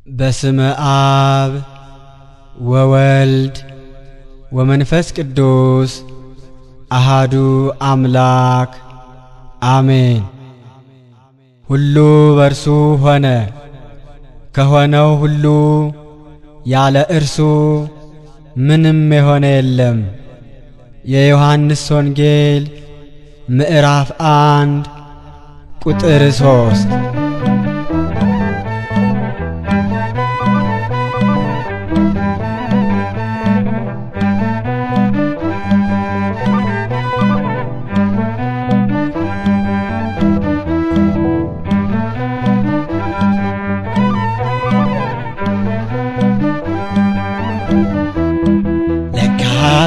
በስመ አብ ወወልድ ወመንፈስ ቅዱስ አሃዱ አምላክ አሜን። ሁሉ በርሱ ሆነ፣ ከሆነው ሁሉ ያለ እርሱ ምንም የሆነ የለም። የዮሐንስ ወንጌል ምዕራፍ 1 ቁጥር 3።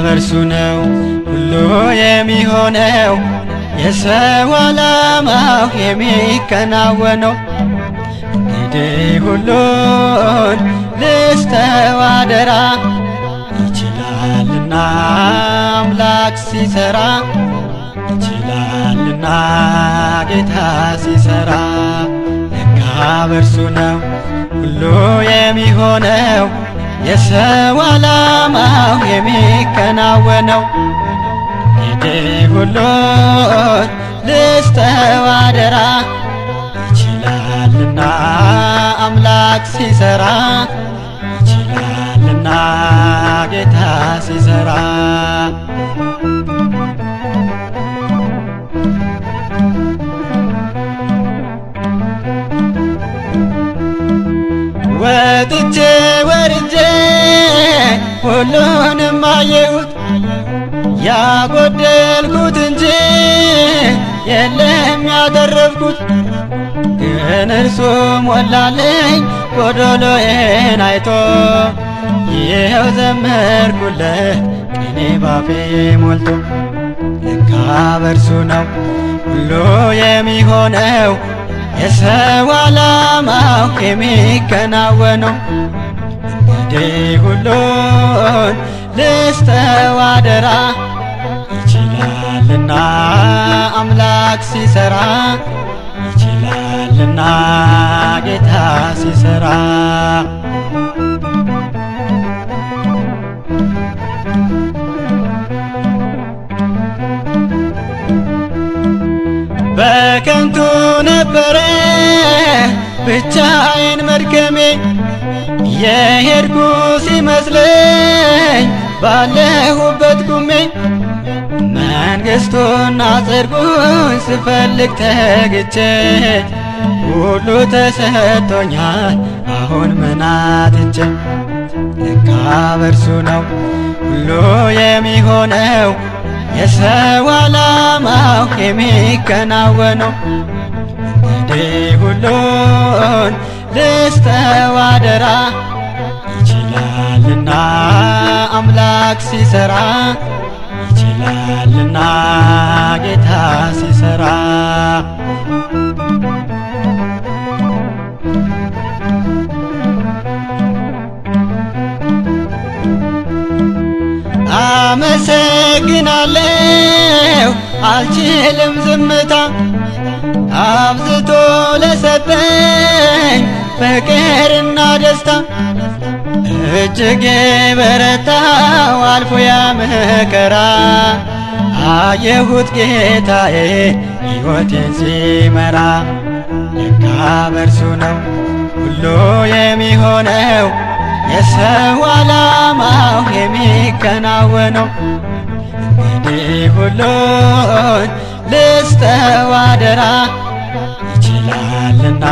በርሱ ነው ሁሉ የሚሆነው፣ የሰው ዓላማው የሚከናወነው። እንግዲህ ሁሉን ልስተው አደራ፣ ይችላልና አምላክ ሲሰራ፣ ይችላልና ጌታ ሲሰራ። ለካ በርሱ ነው ሁሉ የሚሆነው፣ የሰው ዓላማው የሚከናወነው። እንግዲህ ሁሉን ልስተው አደራ፣ ይችላልና አምላክ ሲሰራ፣ ይችላልና ጌታ ሲሰራ። ወጥቼ ወርጄ ሁሉንም አየሁት፣ ያጎደልኩት እንጂ የለም ያተረፍኩት። ግን እርሱ ሞላልኝ ጎዶሎዬን አይቶ፣ ይኸው ዘመርኩለት ቅኔ ባፌ ሞልቶ። ለካ በርሱ ነው ሁሉ የሚሆነው፣ የሰው ዓላማው የሚከናወነው። እንግዲህ ሁሉን ልስተው አደራ፣ ይችላልና አምላክ ሲሰራ፣ ይችላልና ጌታ ሲሰራ። በከንቱ ነበረ ብቻዬን መድከሜ፣ የሄድኩ ሲመስለኝ ባለሁበት ቁሜ። መንግሥቱና ጽድቁን ስፈልግ ተግቼ፣ ሁሉ ተሰጥቶኛል አሁን ምን አጥቼ። ለካ በርሱ ነው ሁሉ የሚሆነው፣ የሰው ዓላማው የሚከናወነው። እንግዲህ ሁሉን ልስተው አደራ፣ ይችላልና አምላክ ሲሰራ፣ ይችላልና ጌታ ሲሰራ። አመሰግናለሁ አልችልም ዝምታ፣ አብዝቶ ለሰጠኝ ፍቅርና ደስታ። እጅግ በረታው አልፎ ያ መከራ፣ አየሁት ጌታዬ ሕይወቴን ሲመራ። ለካ በርሱ ነው ሁሉ የሚሆነው፣ የሰው ዓላማው የሚከናወነው። እንግዲህ ሁሉን ልስተው አደራ፣ ይችላልና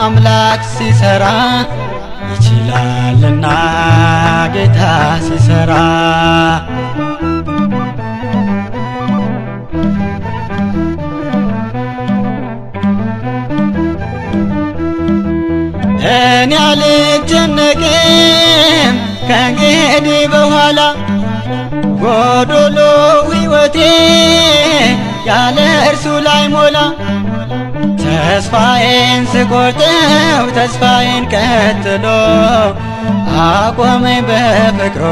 አምላክ ሲሰራ፣ ይችላልና ጌታ ሲሰራ። እኔ አልጨነቅም ከእንግዲህ በኋላ፣ ጎዶሎ ሕይወቴ ያለ እርሱ ላይ ሞላ። ተስፋዬን ስቆርጠው ተስፋዬን ቀጥሎ፣ አቆመኝ በፍቅሩ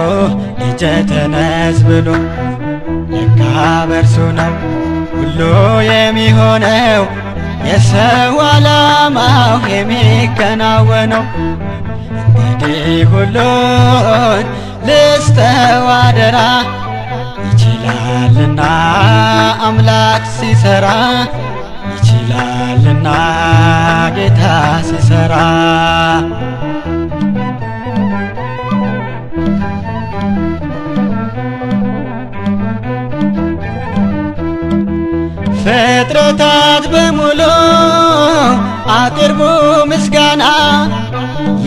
ልጄ ተነስ ብሎ። ለካ በርሱ ነው ሁሉ የሚሆነው፣ የሰው ዓላማው የሚከ የሚከናወነው። እንግዲህ ሁሉን ልስጠው አደራ፣ ይችላልና አምላክ ሲሰራ፣ ይችላልና ጌታ ሲሰራ። ፍጥረታት በሙሉ አቅርቡ ምስጋና፣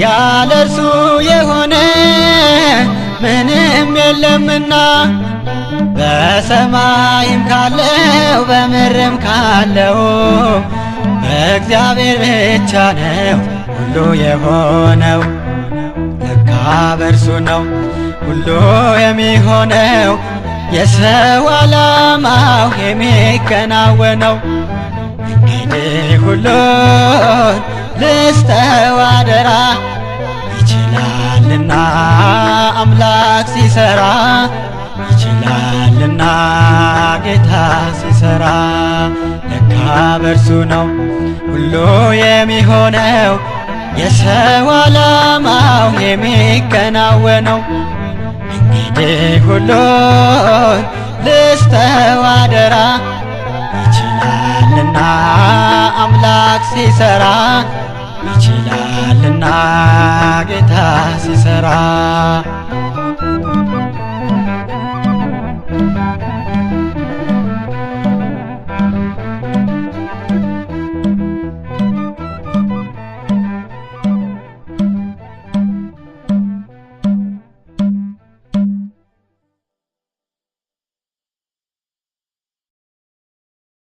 ያለ እርሱ የሆነ ምንም የለምና። በሰማይም ካለው በምድርም ካለው በእግዚአብሔር ብቻ ነው ሁሉ የሆነው። ለካ በእርሱ ነው ሁሉ የሚሆነው፣ የሰው ዓላማው የሚከናወነው። እንግዲህ ሁሉን ልስጠው አደራ፣ ይችላልና አምላክ ሲሰራ፣ ይችላልና ጌታ ሲሰራ። ለካ በእርሱ ነው ሁሉ የሚሆነው፣ የሰው ዓላማው የሚከናወነው። እንግዲህ ሁሉን ልስጠው አደራ፣ ይችላልና አምላክ ሲሰራ፣ ይችላልና ጌታ ሲሰራ።